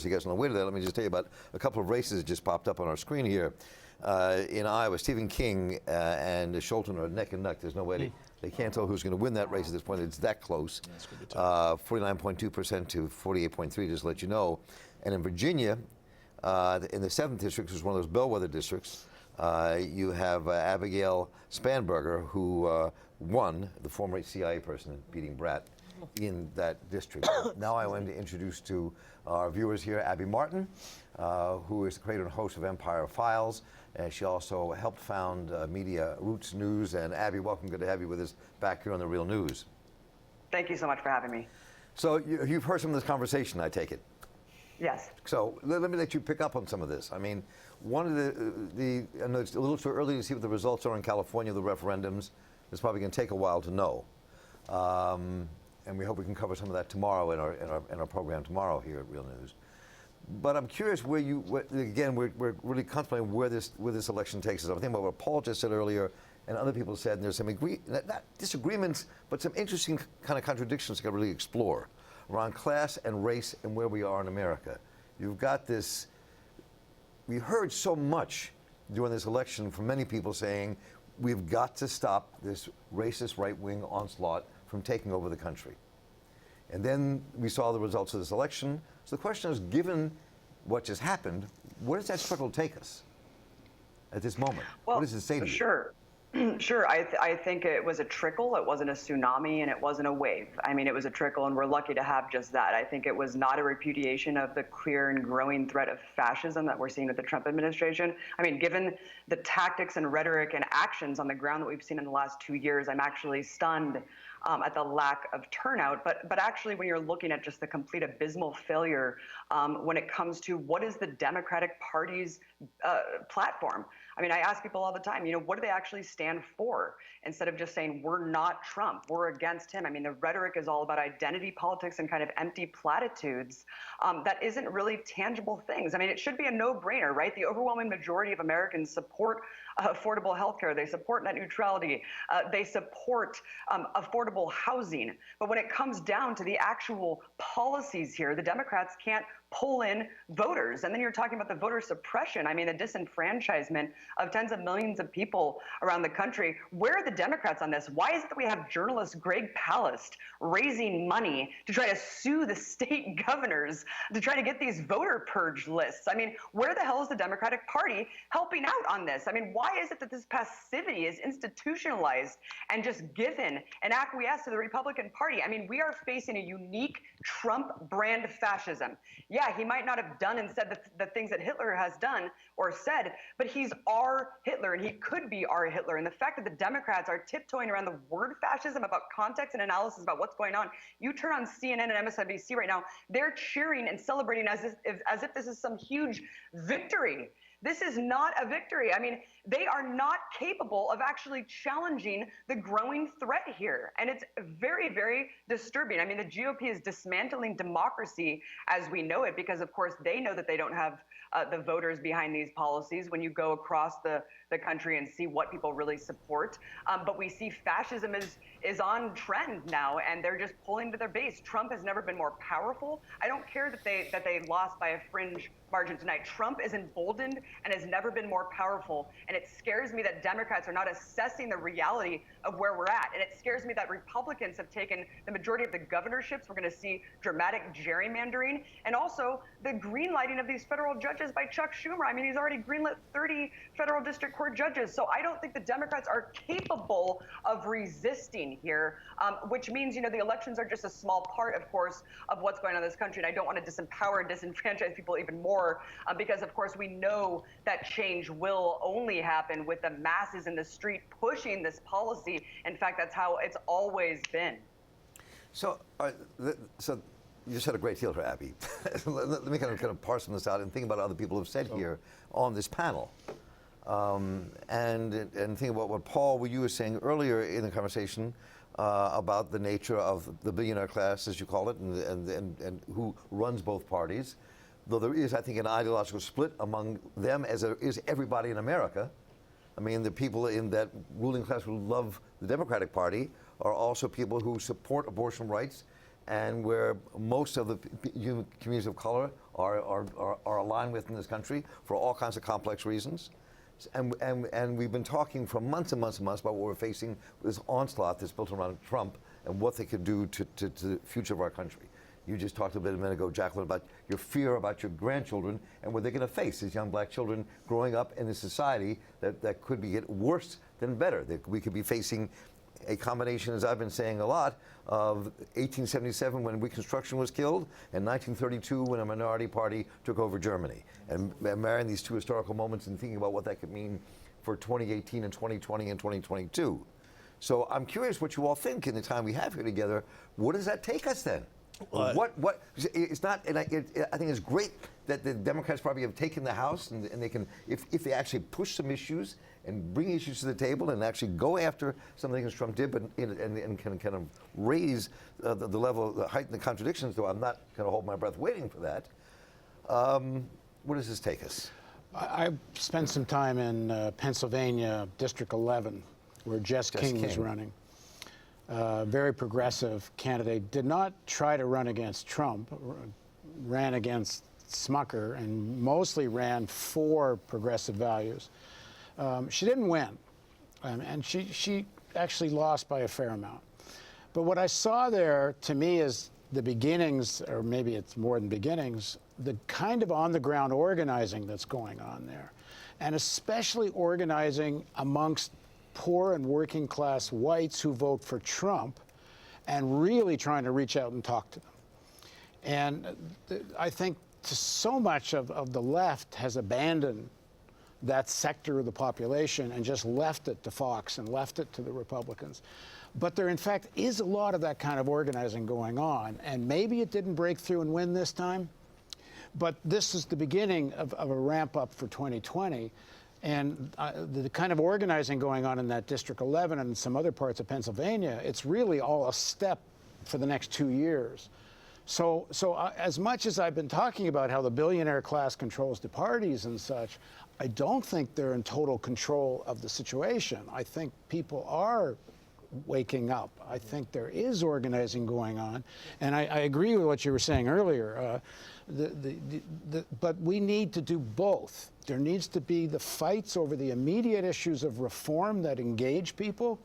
You guys on the way to that, let me just tell you about a couple of races that just popped up on our screen here. In Iowa, Stephen King and Scholten are neck and neck. There's no way they can't tell who's going to win that race at this point. It's that close. 49.2% to 48.3%, just to let you know. And in Virginia, in the 7th district, which is one of those bellwether districts, you have Abigail Spanberger, who won, the former CIA person beating Bratt in that district. Now I want to introduce to our viewers here Abby Martin, who is the creator and host of Empire Files, and she also helped found Media Roots News. And Abby, welcome. Good to have you with us back here on The Real News. Thank you so much for having me. So you've heard some of this conversation, I take it. Yes. So let me let you pick up on some of this. I mean, one of I know it's a little too early to see what the results are in California, the referendums. It's probably going to take a while to know. And we hope we can cover some of that tomorrow in our program tomorrow here at Real News. But I'm curious where again, we're really contemplating where this election takes us. I'm thinking about what Paul just said earlier, and other people said, and there's some not disagreements, but some interesting kind of contradictions to really explore around class and race and where we are in America. You've got this. We heard so much during this election from many people saying, we've got to stop this racist right-wing onslaught from taking over the country. And then we saw the results of this election. So the question is, given what just happened, where does that struggle take us at this moment? Well, what does it say to you? Sure. Sure. I think it was a trickle. It wasn't a tsunami, and it wasn't a wave. I mean, it was a trickle, and we're lucky to have just that. I think it was not a repudiation of the clear and growing threat of fascism that we're seeing with the Trump administration. I mean, given the tactics and rhetoric and actions on the ground that we've seen in the last 2 years, I'm actually stunned at the lack of turnout. But actually, when you're looking at just the complete abysmal failure when it comes to what is the Democratic Party's platform. I mean, I ask people all the time, what do they actually stand for? Instead of just saying, we're not Trump, we're against him. I mean, the rhetoric is all about identity politics and kind of empty platitudes that isn't really tangible things. I mean, it should be a no-brainer, right? The overwhelming majority of Americans support affordable health care. They support net neutrality. They support affordable housing. But when it comes down to the actual policies here, the Democrats can't pull in voters. And then you're talking about the voter suppression. I mean, the disenfranchisement of tens of millions of people around the country. Where are the Democrats on this? Why is it that we have journalist Greg Palast raising money to try to sue the state governors to try to get these voter purge lists? I mean, where the hell is the Democratic Party helping out on this? I mean, why is it that this passivity is institutionalized and just given and acquiesced to the Republican Party? I mean, we are facing a unique Trump brand fascism. Yeah, he might not have done and said the things that Hitler has done or said, but he's our Hitler, and he could be our Hitler. And the fact that the Democrats are tiptoeing around the word fascism about context and analysis about what's going on, you turn on CNN and MSNBC right now, they're cheering and celebrating as if this is some huge victory. This is not a victory. I mean, they are not capable of actually challenging the growing threat here. And it's very, very disturbing. I mean, the GOP is dismantling democracy as we know it because, of course, they know that they don't have the voters behind these policies when you go across the country and see what people really support. But we see fascism is on trend now, and they're just pulling to their base. Trump has never been more powerful. I don't care that they lost by a fringe margin tonight. Trump is emboldened and has never been more powerful. And it scares me that Democrats are not assessing the reality of where we're at. And it scares me that Republicans have taken the majority of the governorships. We're going to see dramatic gerrymandering and also the greenlighting of these federal judges by Chuck Schumer. I mean, he's already greenlit 30 federal district court judges. So I don't think the Democrats are capable of resisting here, which means, the elections are just a small part, of course, of what's going on in this country. And I don't want to disempower and disenfranchise people even more because, of course, we know that change will only happen with the masses in the street pushing this policy. In fact, that's how it's always been. So, so you said a great deal for Abby. Let me kind of parse this out and think about what other people have said here on this panel. And think about what Paul, you were saying earlier in the conversation about the nature of the billionaire class, as you call it, and who runs both parties. Though there is, I think, an ideological split among them, as there is everybody in America. I mean, the people in that ruling class who love the Democratic Party are also people who support abortion rights, and where most of the communities of color are aligned with in this country for all kinds of complex reasons. And we've been talking for months and months and months about what we're facing, this onslaught that's built around Trump and what they could do to the future of our country. You just talked a minute ago, Jacqueline, about your fear about your grandchildren and what they're going to face, these young black children growing up in a society that could be get worse than better. That we could be facing a combination, as I've been saying a lot, of 1877 when Reconstruction was killed and 1932 when a minority party took over Germany. And marrying these two historical moments and thinking about what that could mean for 2018 and 2020 and 2022. So I'm curious what you all think in the time we have here together. What does that take us then? What it's not, and I think it's great that the Democrats probably have taken the House and they can, if they actually push some issues and bring issues to the table and actually go after some of the things Trump did, but and can kind of raise the level, the heighten the contradictions. Though I'm not going to hold my breath waiting for that. Where does this take us? I've spent some time in Pennsylvania, District 11, where Jess King was running. Very progressive candidate, did not try to run against Trump, ran against Smucker, and mostly ran for progressive values. She didn't win, and she actually lost by a fair amount. But what I saw there, to me, is the beginnings, or maybe it's more than beginnings, the kind of on-the-ground organizing that's going on there, and especially organizing amongst poor and working class whites who vote for Trump and really trying to reach out and talk to them. And I think so much of the left has abandoned that sector of the population and just left it to Fox and left it to the Republicans. But there, in fact, is a lot of that kind of organizing going on. And maybe it didn't break through and win this time, but this is the beginning of a ramp up for 2020. And the kind of organizing going on in that District 11 and some other parts of Pennsylvania, it's really all a step for the next 2 years. So as much as I've been talking about how the billionaire class controls the parties and such, I don't think they're in total control of the situation. I think people are waking up. I think there is organizing going on. And I agree with what you were saying earlier. But we need to do both. There needs to be the fights over the immediate issues of reform that engage people,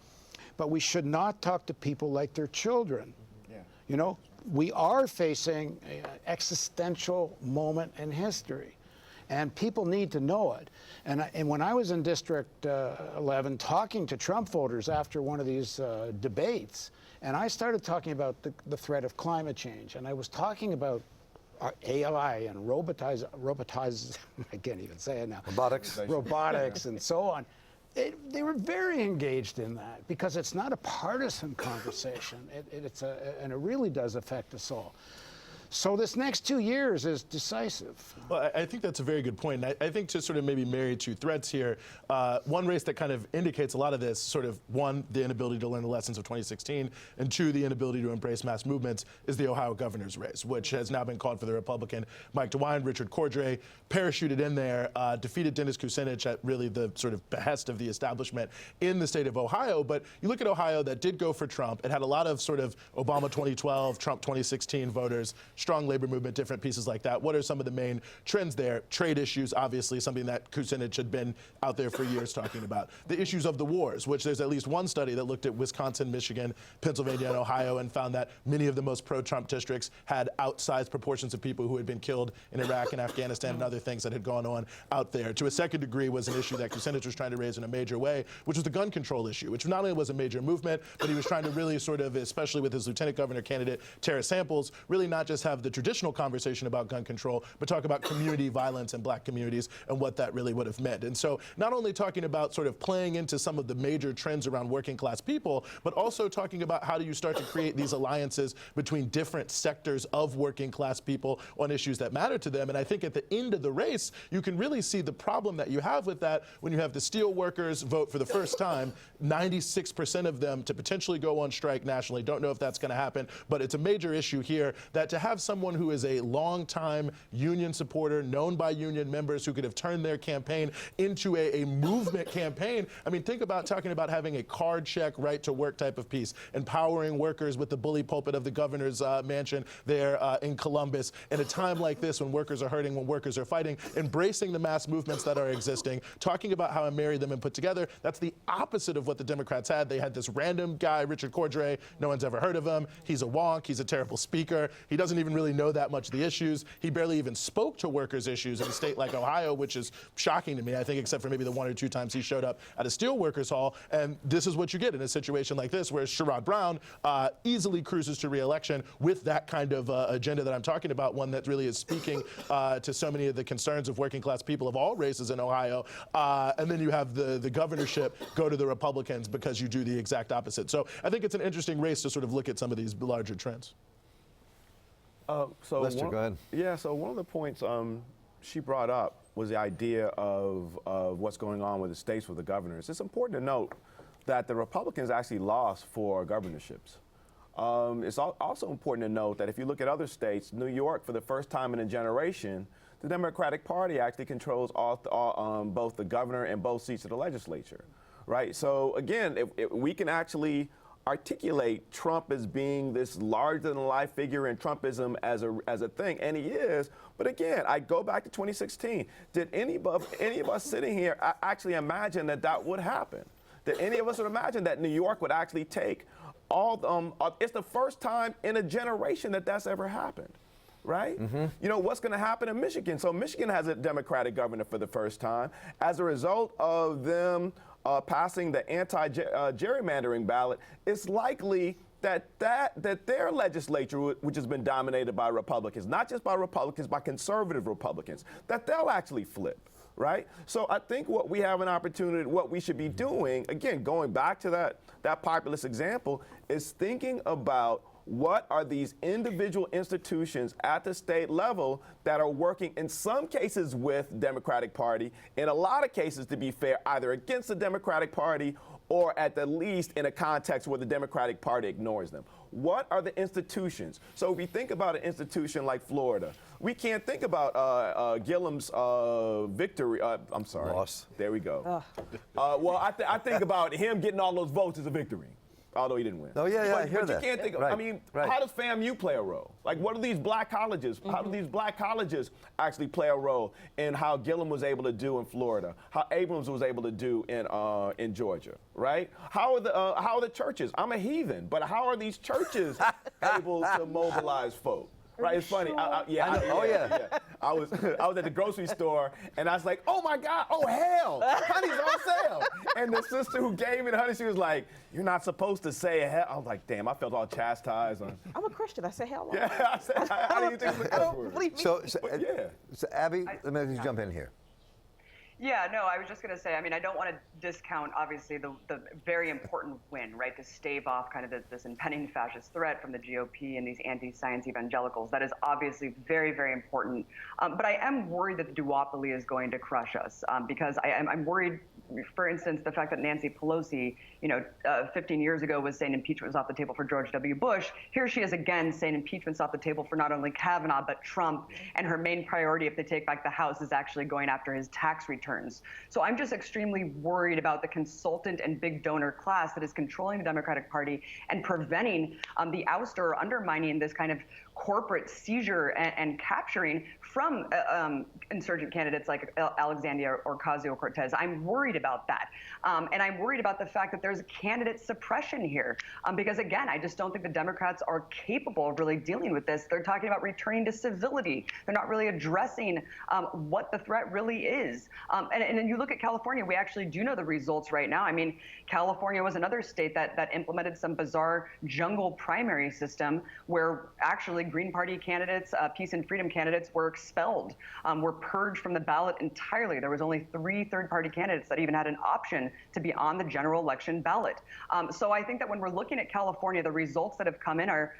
but we should not talk to people like they're children. Yeah. You know, we are facing an existential moment in history, and people need to know it. And when I was in District 11 talking to Trump voters after one of these debates, and I started talking about the threat of climate change, and I was talking about AI and robotize, I can't even say it now. Robotics and so on. They were very engaged in that because it's not a partisan conversation. And it really does affect us all. So this next 2 years is decisive. Well, I think that's a very good point. And I think to sort of maybe marry two threads here, one race that kind of indicates a lot of this, sort of one, the inability to learn the lessons of 2016, and two, the inability to embrace mass movements, is the Ohio governor's race, which has now been called for the Republican Mike DeWine. Richard Cordray parachuted in there, defeated Dennis Kucinich at really the sort of behest of the establishment in the state of Ohio. But you look at Ohio, that did go for Trump. It had a lot of sort of Obama 2012, Trump 2016 voters, strong labor movement, different pieces like that. What are some of the main trends there? Trade issues, obviously, something that Kucinich had been out there for years talking about. The issues of the wars, which there's at least one study that looked at Wisconsin, Michigan, Pennsylvania, and Ohio and found that many of the most pro-Trump districts had outsized proportions of people who had been killed in Iraq and Afghanistan and other things that had gone on out there. To a second degree was an issue that Kucinich was trying to raise in a major way, which was the gun control issue, which not only was a major movement, but he was trying to really sort of, especially with his lieutenant governor candidate, Tara Samples, really not just have the traditional conversation about gun control, but talk about community violence in black communities and what that really would have meant. And so not only talking about sort of playing into some of the major trends around working class people, but also talking about how do you start to create these alliances between different sectors of working class people on issues that matter to them. And I think at the end of the race, you can really see the problem that you have with that when you have the steel workers vote for the first time, 96% of them to potentially go on strike nationally. Don't know if that's going to happen, but it's a major issue here that to have someone who is a longtime union supporter, known by union members, who could have turned their campaign into a movement campaign. I mean, think about talking about having a card check right to work type of piece, empowering workers with the bully pulpit of the governor's mansion there in Columbus. In a time like this, when workers are hurting, when workers are fighting, embracing the mass movements that are existing, talking about how I married them and put together. That's the opposite of what the Democrats had. They had this random guy, Richard Cordray. No one's ever heard of him. He's a wonk. He's a terrible speaker. He doesn't even really know that much of the issues. He barely even spoke to workers' issues in a state like Ohio, which is shocking to me, I think, except for maybe the 1 or 2 times he showed up at a steelworkers hall. And this is what you get in a situation like this, where Sherrod Brown easily cruises to re-election with that kind of agenda that I'm talking about, one that really is speaking to so many of the concerns of working class people of all races in Ohio. And then you have the governorship go to the Republicans because you do the exact opposite. So I think it's an interesting race to sort of look at some of these larger trends. Lester, go ahead. Yeah, so one of the points she brought up was the idea of what's going on with the states with the governors. It's important to note that the Republicans actually lost 4 governorships. It's also important to note that if you look at other states, New York, for the first time in a generation, the Democratic Party actually controls both the governor and both seats of the legislature, right? So again, if we can actually articulate Trump as being this larger-than-life figure and Trumpism as a thing, and he is. But again, I go back to 2016. Did any of us sitting here actually imagine that would happen? Did any of us would imagine that New York would actually take all? It's the first time in a generation that that's ever happened, right? Mm-hmm. You know, what's going to happen in Michigan? So Michigan has a Democratic governor for the first time as a result of them passing the anti-gerrymandering ballot. It's likely that their legislature, which has been dominated by Republicans, not just by Republicans, by conservative Republicans, that they'll actually flip, right? So I think what we have an opportunity, what we should be doing, again, going back to that populist example, is thinking about what are these individual institutions at the state level that are working in some cases with Democratic Party, in a lot of cases, to be fair, either against the Democratic Party or at the least in a context where the Democratic Party ignores them. What are the institutions? So if we think about an institution like Florida, we can't think about Gillum's victory. I'm sorry. Loss. There we go. Well, I think about him getting all those votes as a victory. Although he didn't win. Oh, yeah, I hear but that. You can't think of, Right, I mean, right. How does FAMU play a role? Like, what do these black colleges, how do these black colleges actually play a role in how Gillum was able to do in Florida, how Abrams was able to do in Georgia, right? How are the churches? I'm a heathen, but how are these churches able to mobilize folk? Right, it's funny. Yeah. I was at the grocery store and I was like, oh my God, oh hell, honey's on sale. And the sister who gave me the honey, she was like, you're not supposed to say hell. I was like, damn, I felt all chastised. I'm a Christian. I say hell. Yeah, I said, how do you think it's a cuss word? So Abby, let me jump in here. Yeah, no, I was just going to say, I mean, I don't want to discount, obviously, the very important win, right, to stave off kind of this impending fascist threat from the GOP and these anti-science evangelicals. That is obviously very, very important. But I am worried that the duopoly is going to crush us because I'm worried, for instance, the fact that Nancy Pelosi, 15 years ago was saying impeachment was off the table for George W. Bush. Here she is again saying impeachment's off the table for not only Kavanaugh, but Trump. And her main priority, if they take back the House, is actually going after his tax returns. So I'm just extremely worried about the consultant and big donor class that is controlling the Democratic Party and preventing the ouster or undermining this kind of corporate seizure and capturing from insurgent candidates like Alexandria Ocasio-Cortez. I'm worried about that. And I'm worried about the fact that there's candidate suppression here. Because again, I just don't think the Democrats are capable of really dealing with this. They're talking about returning to civility. They're not really addressing what the threat really is. And then you look at California, we actually do know the results right now. I mean, California was another state that implemented some bizarre jungle primary system where actually Green Party candidates, peace and freedom candidates were expelled, were purged from the ballot entirely. There was only 3 third-party candidates that even had an option to be on the general election ballot. So I think that when we're looking at California, the results that have come in are,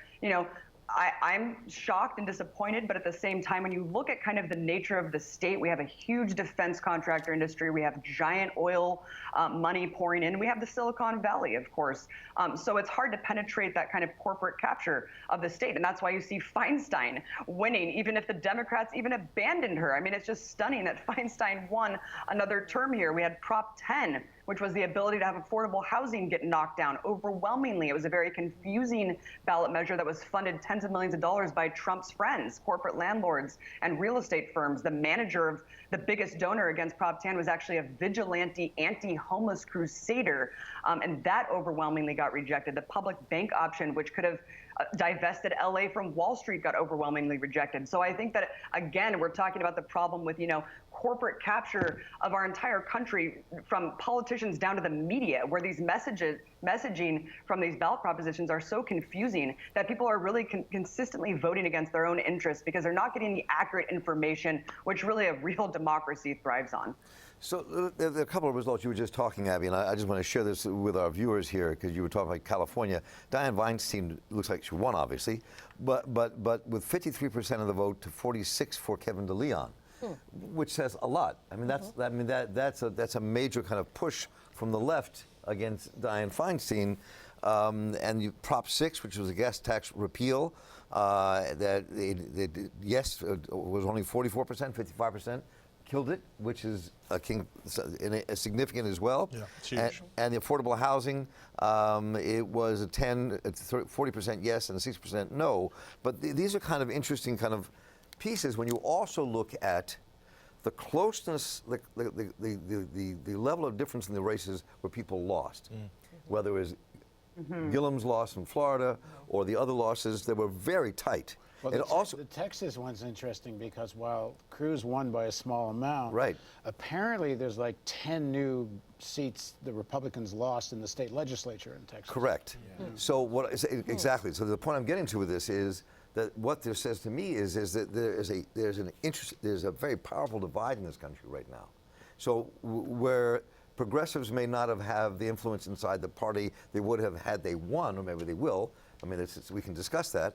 I'm shocked and disappointed, but at the same time, when you look at kind of the nature of the state, we have a huge defense contractor industry. We have giant oil money pouring in. We have the Silicon Valley, of course. So it's hard to penetrate that kind of corporate capture of the state. And that's why you see Feinstein winning, even if the Democrats even abandoned her. I mean, it's just stunning that Feinstein won another term here. We had Prop 10, which was the ability to have affordable housing get knocked down overwhelmingly. It was a very confusing ballot measure that was funded tens of millions of dollars by Trump's friends, corporate landlords and real estate firms. The manager of the biggest donor against Prop 10 was actually a vigilante anti-homeless crusader, and that overwhelmingly got rejected. The public bank option, which could have divested LA from Wall Street, got overwhelmingly rejected. So I think that, again, we're talking about the problem with, corporate capture of our entire country, from politicians down to the media, where these messaging from these ballot propositions are so confusing that people are really consistently voting against their own interests because they're not getting the accurate information, which really a real democracy thrives on. So there are a couple of results you were just talking, Abby, and I just want to share this with our viewers here because you were talking about California. Dianne Feinstein looks like she won, obviously, but with 53% of the vote to 46 for Kevin DeLeon, which says a lot. I mean, that's a major kind of push from the left against Dianne Feinstein, and Prop 6, which was a gas tax repeal, yes, was only 44%, 55%. Killed it, which is a significant as well. Yeah, it's huge. And the affordable housing, it was a 40% yes and a 60% no. But these are kind of interesting kind of pieces when you also look at the closeness, the level of difference in the races where people lost, whether it was Gilliam's loss in Florida or the other losses that were very tight. Well, the Texas one's interesting because while Cruz won by a small amount, right, apparently there's like 10 new seats the Republicans lost in the state legislature in Texas. Correct. Yeah. So exactly. So the point I'm getting to with this is that what this says to me is that there's a very powerful divide in this country right now. So where progressives may not have the influence inside the party they would have had they won, or maybe they will. I mean, we can discuss that.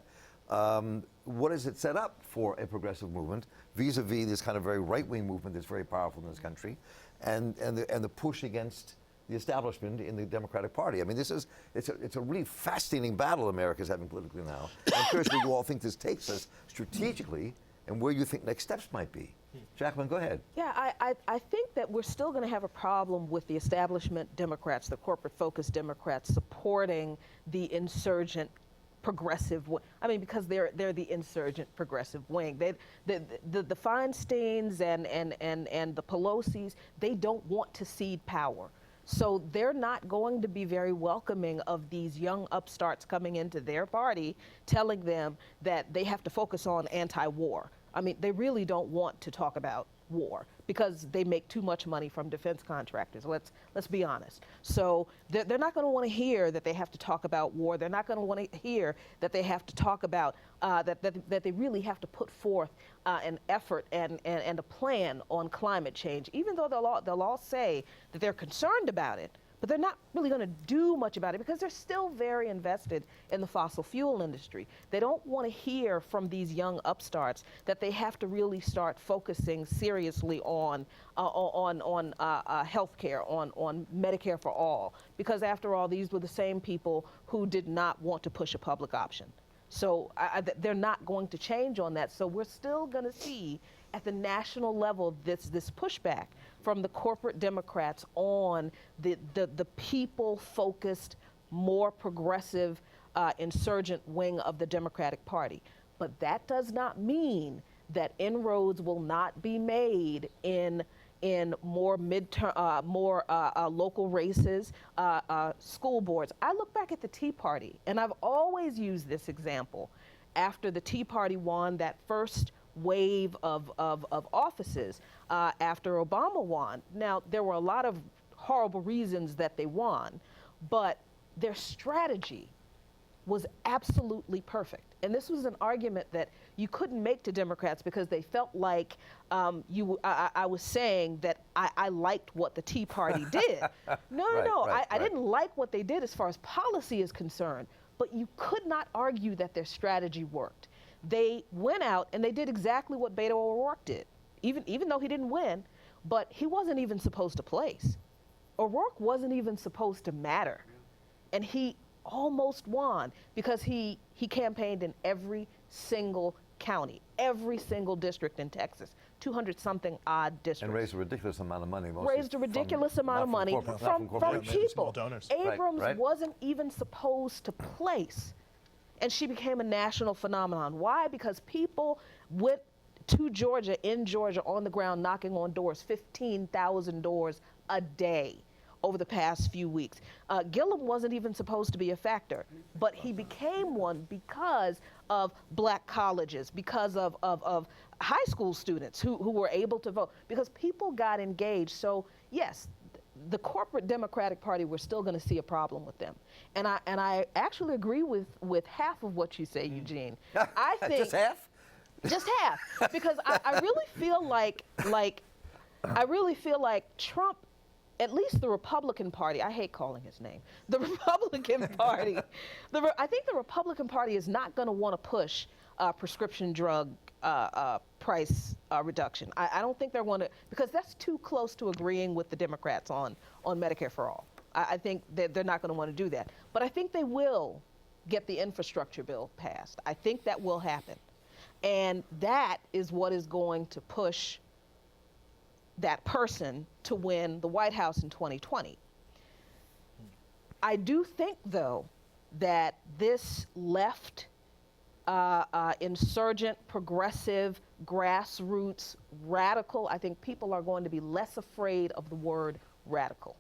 What does it set up for a progressive movement vis-a-vis this kind of very right-wing movement that's very powerful in this country, and the push against the establishment in the Democratic Party? I mean, it's a really fascinating battle America's having politically now. I'm curious where you all think this takes us strategically, and where you think next steps might be. Jacqueline, go ahead. Yeah, I think that we're still going to have a problem with the establishment Democrats, the corporate-focused Democrats, supporting the insurgent progressive, I mean, because they're the insurgent progressive wing. The Feinsteins and the Pelosi's, they don't want to cede power. So they're not going to be very welcoming of these young upstarts coming into their party, telling them that they have to focus on anti-war. I mean, they really don't want to talk about war because they make too much money from defense contractors. Let's be honest. So they're not going to want to hear that they have to talk about war. They're not going to want to hear that they have to talk about that they really have to put forth an effort and a plan on climate change, even though they'll all say that they're concerned about it. But they're not really going to do much about it because they're still very invested in the fossil fuel industry. They don't want to hear from these young upstarts that they have to really start focusing seriously on health care, on Medicare for all, because after all, these were the same people who did not want to push a public option. So they're not going to change on that. So we're still going to see at the national level this pushback from the corporate Democrats on the people-focused, more progressive, insurgent wing of the Democratic Party. But that does not mean that inroads will not be made in more midterm, more local races, school boards. I look back at the Tea Party, and I've always used this example. After the Tea Party won that first wave of offices after Obama won. Now, there were a lot of horrible reasons that they won, but their strategy was absolutely perfect. And this was an argument that you couldn't make to Democrats because they felt like I was saying that I liked what the Tea Party did. No, I didn't like what they did as far as policy is concerned. but you could not argue that their strategy worked. They went out and they did exactly what Beto O'Rourke did, even though he didn't win, but he wasn't even supposed to place. O'Rourke wasn't even supposed to matter. And he almost won because he campaigned in every single county, every single district in Texas, 200-something odd districts. And raised a ridiculous amount of money. Raised a ridiculous amount of money from people. Small donors. Abrams Right. wasn't even supposed to place. And she became a national phenomenon. Why? Because people went to Georgia, in Georgia, on the ground, knocking on doors, 15,000 doors a day over the past few weeks. Gillum wasn't even supposed to be a factor, but he became one because of black colleges, because of high school students who were able to vote, because people got engaged. So yes, the corporate Democratic Party, we're still going to see a problem with them. And I actually agree with half of what you say, Eugene. I think Just half? Just half, because I really feel like Trump, at least the Republican Party, I hate calling his name, the Republican Party, I think the Republican Party is not going to want to push prescription drug price reduction. I don't think they're going to, because that's too close to agreeing with the Democrats on Medicare for all. I think that they're not going to want to do that. But I think they will get the infrastructure bill passed. I think that will happen. And that is what is going to push that person to win the White House in 2020. I do think, though, that this left insurgent, progressive, grassroots, radical, I think people are going to be less afraid of the word radical.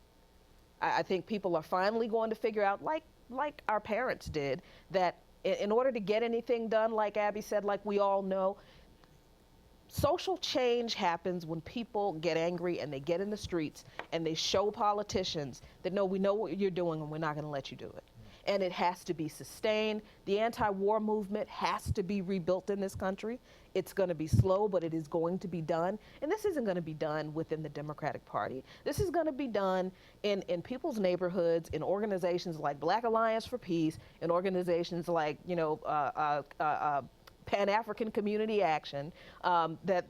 I think people are finally going to figure out, like our parents did, that in order to get anything done, like Abby said, like we all know, social change happens when people get angry and they get in the streets and they show politicians that, no, we know what you're doing and we're not going to let you do it. And it has to be sustained. The anti-war movement has to be rebuilt in this country. It's going to be slow, but it is going to be done. And this isn't going to be done within the Democratic Party. This is going to be done in people's neighborhoods, in organizations like Black Alliance for Peace, in organizations like, Pan-African Community Action, that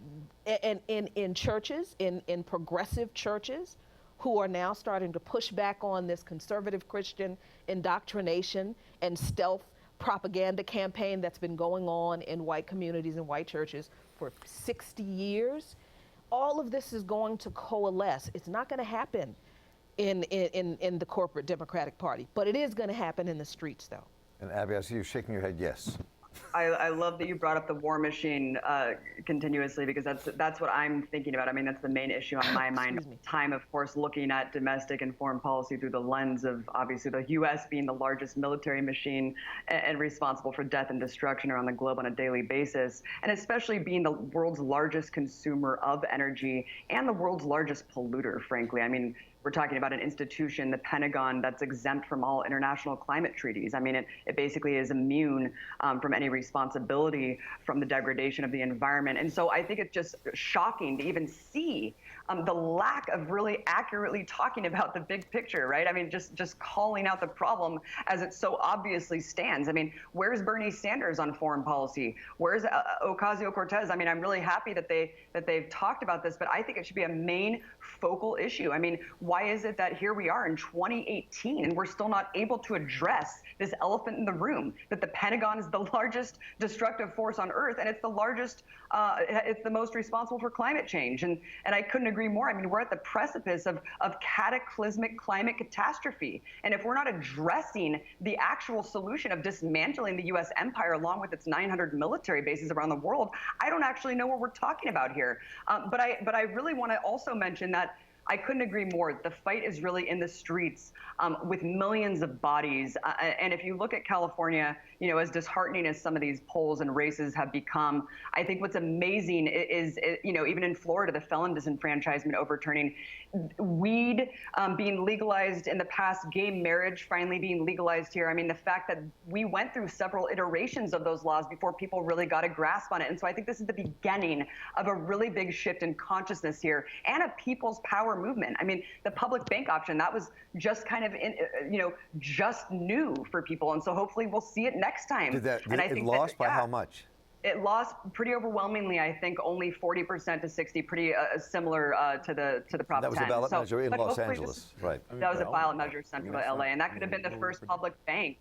in churches, in progressive churches, who are now starting to push back on this conservative Christian indoctrination and stealth propaganda campaign that's been going on in white communities and white churches for 60 years. All of this is going to coalesce. It's not going to happen in the corporate Democratic Party, but it is going to happen in the streets, though. And Abby, I see you shaking your head yes. I love that you brought up the war machine continuously, because that's what I'm thinking about. I mean, that's the main issue on my mind. Time, of course, looking at domestic and foreign policy through the lens of obviously the U.S. being the largest military machine and responsible for death and destruction around the globe on a daily basis, and especially being the world's largest consumer of energy and the world's largest polluter, frankly. I mean, we're talking about an institution, the Pentagon, that's exempt from all international climate treaties. I mean, it basically is immune from any responsibility from the degradation of the environment. And so I think it's just shocking to even see the lack of really accurately talking about the big picture, right? I mean, just calling out the problem as it so obviously stands. I mean, where's Bernie Sanders on foreign policy? Where's Ocasio-Cortez? I mean, I'm really happy that they've talked about this, but I think it should be a main focal issue. I mean, why is it that here we are in 2018 and we're still not able to address this elephant in the room, that the Pentagon is the largest destructive force on Earth, and it's the largest, it's the most responsible for climate change. And I couldn't agree more. I mean, we're at the precipice of cataclysmic climate catastrophe. And if we're not addressing the actual solution of dismantling the U.S. empire along with its 900 military bases around the world, I don't actually know what we're talking about here. But I really want to also mention that I couldn't agree more. The fight is really in the streets with millions of bodies. And if you look at California, you know, as disheartening as some of these polls and races have become, I think what's amazing is, you know, even in Florida, the felon disenfranchisement overturning, weed being legalized in the past, gay marriage finally being legalized here. I mean, the fact that we went through several iterations of those laws before people really got a grasp on it. And so I think this is the beginning of a really big shift in consciousness here and a people's power pro-war movement. I mean, the public bank option, that was just kind of, just new for people. And so hopefully we'll see it next time. It lost by how much? It lost pretty overwhelmingly. I think only 40% to 60, pretty similar to the Prop 10. That was a ballot measure in Los Angeles, right? That was a ballot measure central to LA, and that could have been the first public bank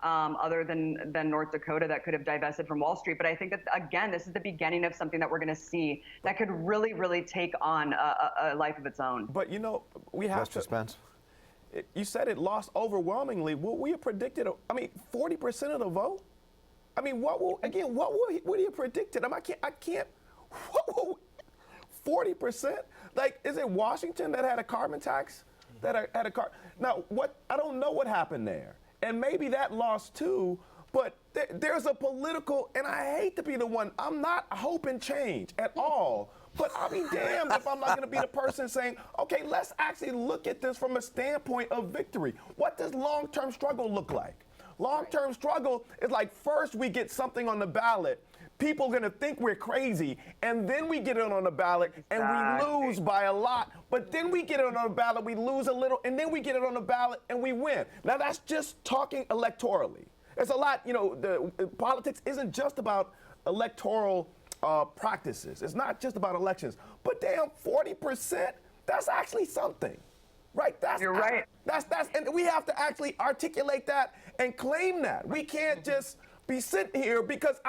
other than North Dakota that could have divested from Wall Street. But I think that, again, this is the beginning of something that we're going to see that could really, really take on a life of its own. But, we have to. Spence? You said it lost overwhelmingly. What we had predicted, 40% of the vote? I mean, what do you predicted? I can't, 40%? Like, is it Washington that had a carbon tax? Now, I don't know what happened there. And maybe that lost too, but there's a political, and I hate to be the one, I'm not hoping change at all, but I'll be damned if I'm not going to be the person saying, okay, let's actually look at this from a standpoint of victory. What does long-term struggle look like? Long-term struggle is like, first we get something on the ballot, people are going to think we're crazy, and then we get it on the ballot, and we lose by a lot. But then we get it on the ballot, we lose a little, and then we get it on the ballot, and we win. Now, that's just talking electorally. There's a lot, politics isn't just about electoral practices. It's not just about elections. But damn, 40%, that's actually something. Right? You're right. And we have to actually articulate that and claim that. We can't just be sitting here because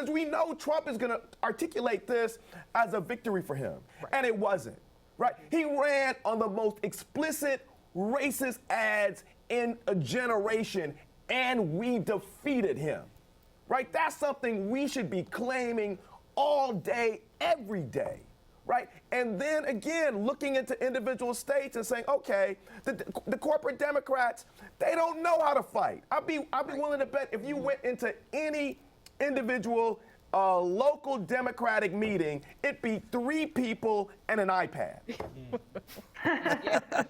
we know Trump is going to articulate this as a victory for him. Right. And it wasn't. Right? He ran on the most explicit racist ads in a generation, and we defeated him. Right? That's something we should be claiming all day, every day. Right? And then again, looking into individual states and saying, okay, the corporate Democrats, they don't know how to fight. I'd be willing to bet if you went into any individual local Democratic meeting, it'd be 3 people and an iPad. Right?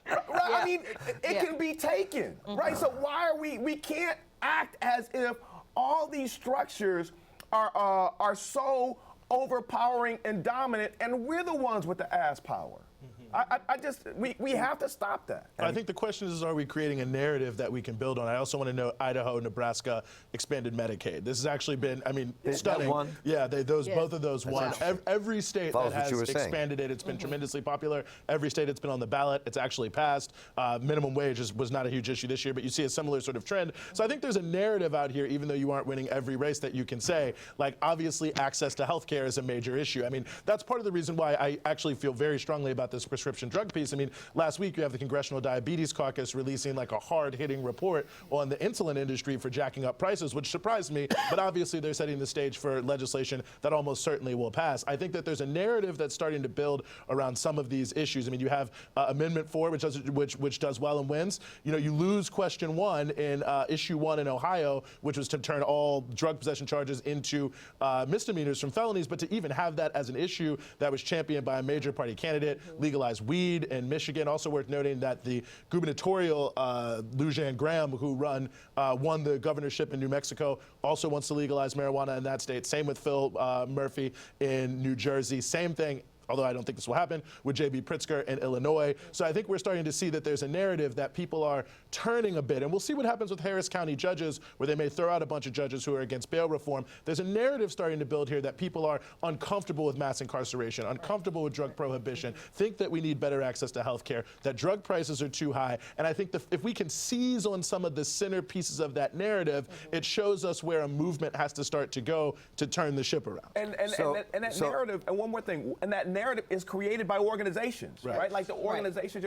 I mean, it can be taken, right? So why are we can't act as if all these structures are so overpowering and dominant, and we're the ones with the ass power. We have to stop that. I think the question is, are we creating a narrative that we can build on? I also want to note Idaho, Nebraska expanded Medicaid. This has actually been, stunning. Won? Yeah, both of those won. Every state that has expanded it, it's been tremendously popular. Every state it's been on the ballot, it's actually passed. Minimum wage was not a huge issue this year, but you see a similar sort of trend. So I think there's a narrative out here, even though you aren't winning every race, that you can say, like, obviously access to health care is a major issue. I mean, that's part of the reason why I actually feel very strongly about this prescription drug piece. I mean, last week you have the Congressional Diabetes Caucus releasing like a hard-hitting report on the insulin industry for jacking up prices, which surprised me, but obviously they're setting the stage for legislation that almost certainly will pass. I think that there's a narrative that's starting to build around some of these issues. I mean, you have Amendment 4, which does well and wins. You lose question 1 in issue 1 in Ohio, which was to turn all drug possession charges into misdemeanors from felonies, but to even have that as an issue that was championed by a major party candidate, legalize weed in Michigan. Also worth noting that the gubernatorial Lou Jean Graham, who won the governorship in New Mexico, also wants to legalize marijuana in that state. Same with Phil Murphy in New Jersey. Same thing, although I don't think this will happen, with J.B. Pritzker in Illinois. So I think we're starting to see that there's a narrative that people are turning a bit. And we'll see what happens with Harris County judges, where they may throw out a bunch of judges who are against bail reform. There's a narrative starting to build here that people are uncomfortable with mass incarceration, uncomfortable with drug prohibition, think that we need better access to health care, that drug prices are too high. And I think if we can seize on some of the center pieces of that narrative, it shows us where a movement has to start to go to turn the ship around. And that narrative, and one more thing, and that narrative is created by organizations, right? Like the organizations,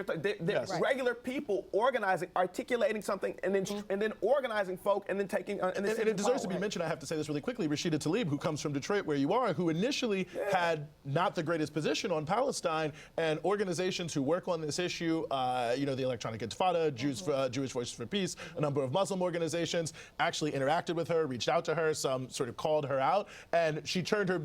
regular people organizing, articulating something, and then organizing folk, and then taking. And it deserves to be mentioned. I have to say this really quickly. Rashida Tlaib, who comes from Detroit, where you are, who initially had not the greatest position on Palestine, and organizations who work on this issue, the Electronic Intifada, Jewish Voices for Peace, a number of Muslim organizations, actually interacted with her, reached out to her, some sort of called her out, and she turned her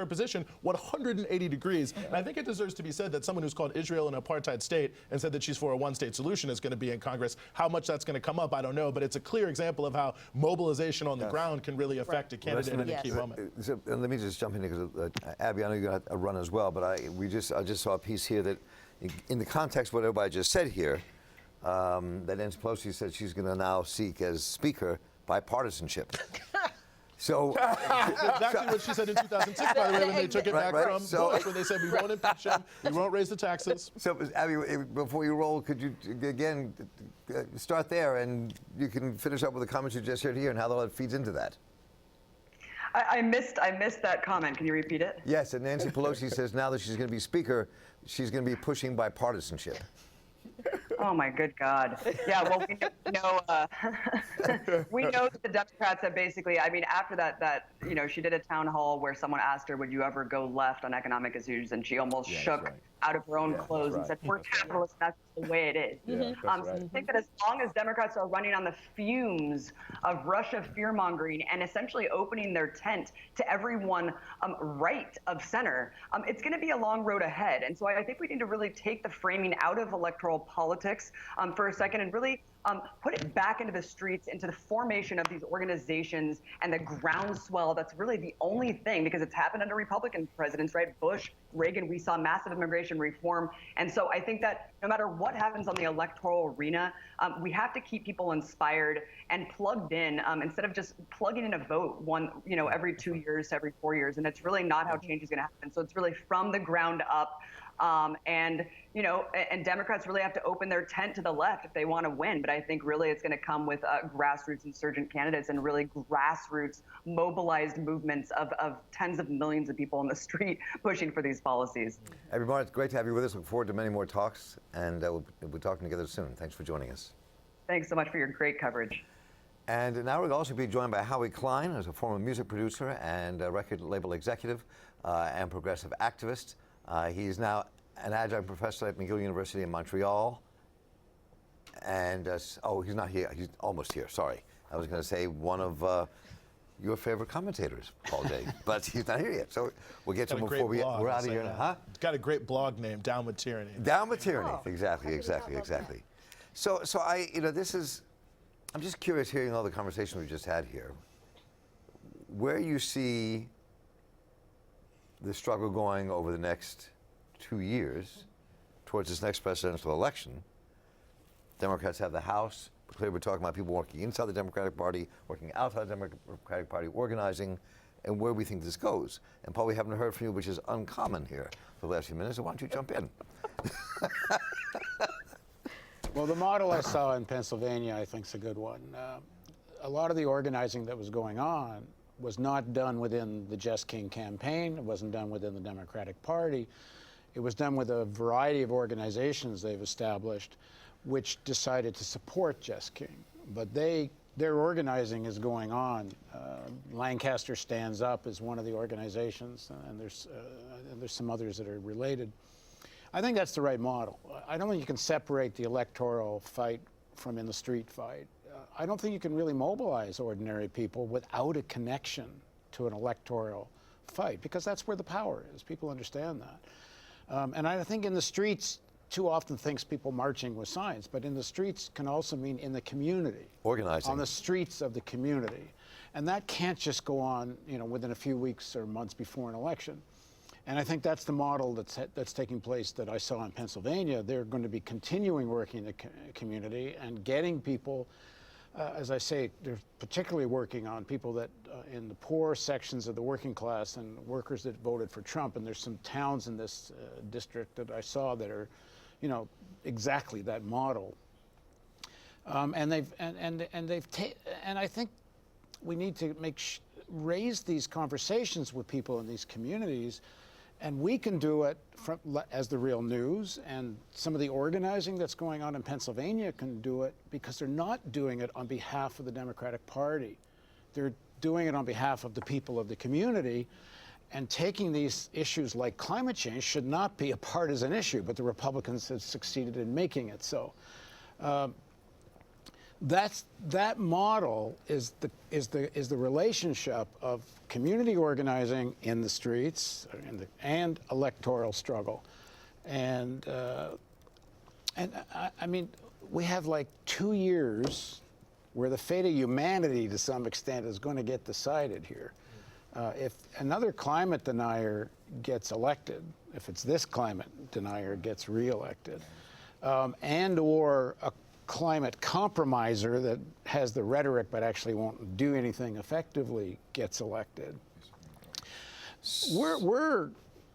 position 180 180 degrees. And I think it deserves to be said that someone who's called Israel an apartheid state and said that she's for a one-state solution is going to be in Congress. How much that's going to come up, I don't know, but it's a clear example of how mobilization on the ground can really affect a candidate in a key moment. So, and let me just jump in here, because Abby, I know you're going to run as well, but I just saw a piece here that, in the context of what everybody just said here, that Nancy Pelosi said she's going to now seek as Speaker bipartisanship. So exactly what she said in 2006, by the way, when they took it back from Bush, when they said we won't impeach him, we won't raise the taxes. So, Abby, before you roll, could you again start there, and you can finish up with the comments you just heard here and how that feeds into that? I missed that comment. Can you repeat it? Yes, and Nancy Pelosi says now that she's going to be Speaker, she's going to be pushing bipartisanship. Oh my good God! Yeah, well, we know that the Democrats have basically. I mean, after that she did a town hall where someone asked her, "Would you ever go left on economic issues?" And she almost shook out of her own clothes and said, "We're capitalists. That's the way it is." So I think that as long as Democrats are running on the fumes of Russia fear-mongering and essentially opening their tent to everyone right of center, it's going to be a long road ahead. And so I think we need to really take the framing out of electoral politics for a second and really put it back into the streets, into the formation of these organizations and the groundswell. That's really the only thing, because it's happened under Republican presidents, right? Bush, Reagan, we saw massive immigration reform. And so I think that no matter what happens on the electoral arena, we have to keep people inspired and plugged in instead of just plugging in a vote every 2 years to every 4 years. And it's really not how change is going to happen. So it's really from the ground up. And Democrats really have to open their tent to the left if they want to win. But I think really it's going to come with grassroots insurgent candidates and really grassroots mobilized movements of tens of millions of people in the street pushing for these policies. Everyone, it's great to have you with us. Look forward to many more talks, and we'll be talking together soon. Thanks for joining us. Thanks so much for your great coverage. And now we'll also be joined by Howie Klein, who's a former music producer and a record label executive and progressive activist. He's now an adjunct professor at McGill University in Montreal. And, he's not here. He's almost here, sorry. I was going to say one of your favorite commentators, Paul Jay, but he's not here yet. So we'll get to him before we're out of here. Huh? Got a great blog name, Down with Tyranny. Down with Tyranny, exactly. So I'm just curious, hearing all the conversation we just had here, where you see the struggle going over the next 2 years towards this next presidential election. Democrats have the House. Clearly, we're talking about people working inside the Democratic Party, working outside the Democratic Party, organizing, and where we think this goes. And Paul, we haven't heard from you, which is uncommon here for the last few minutes, so why don't you jump in? Well, the model I saw in Pennsylvania, I think, is a good one. A lot of the organizing that was going on was not done within the Jess King campaign. It wasn't done within the Democratic Party. It was done with a variety of organizations they've established which decided to support Jess King. But their organizing is going on. Lancaster Stands Up is one of the organizations, and there's some others that are related. I think that's the right model. I don't think you can separate the electoral fight from in the street fight. I don't think you can really mobilize ordinary people without a connection to an electoral fight, because that's where the power is. People understand that. And I think in the streets, too often thinks people marching with signs, but in the streets can also mean in the community. Organizing. On the streets of the community. And that can't just go on, within a few weeks or months before an election. And I think that's the model that's taking place that I saw in Pennsylvania. They're going to be continuing working in the community and getting people, as I say, they're particularly working on people that in the poor sections of the working class and workers that voted for Trump. And there's some towns in this district that I saw that are, exactly that model. And I think we need to raise these conversations with people in these communities. And we can do it as the Real News, and some of the organizing that's going on in Pennsylvania can do it because they're not doing it on behalf of the Democratic Party. They're doing it on behalf of the people of the community, and taking these issues like climate change should not be a partisan issue, but the Republicans have succeeded in making it so. that model is the relationship of community organizing in the streets and electoral struggle, and I mean, we have like 2 years where the fate of humanity to some extent is going to get decided here. If another climate denier gets elected, if it's this climate denier gets reelected, and or a climate compromiser that has the rhetoric but actually won't do anything effectively gets elected, we're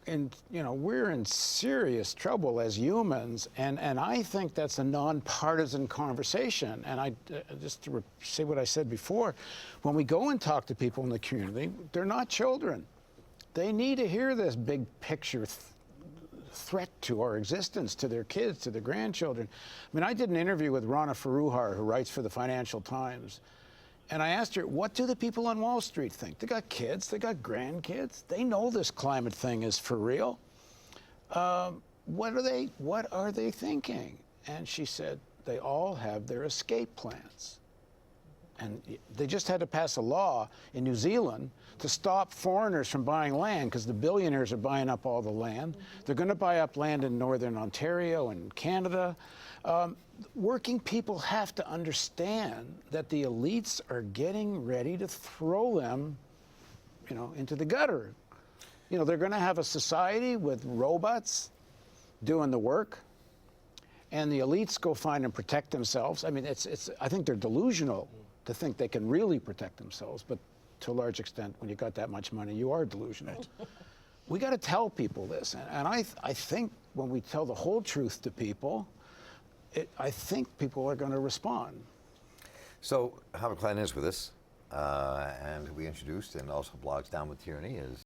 in serious trouble as humans, and I think that's a nonpartisan conversation. And I just to say what I said before, when we go and talk to people in the community, they're not children. They need to hear this big picture threat to our existence, to their kids, to their grandchildren. I mean, I did an interview with Rana Foroohar, who writes for the Financial Times, and I asked her, what do the people on Wall Street think? They got kids, they got grandkids, they know this climate thing is for real. What are they thinking? And she said, they all have their escape plans. And they just had to pass a law in New Zealand to stop foreigners from buying land, because the billionaires are buying up all the land. They're going to buy up land in northern Ontario and Canada. Working people have to understand that the elites are getting ready to throw them, into the gutter. They're going to have a society with robots doing the work, and the elites go find and protect themselves. I mean, I think they're delusional to think they can really protect themselves, but to a large extent, when you got that much money, you are delusional. We got to tell people this, and I think when we tell the whole truth to people, I think people are going to respond. So Howard Klein is with us, and who we introduced and also blogs Down with Tyranny is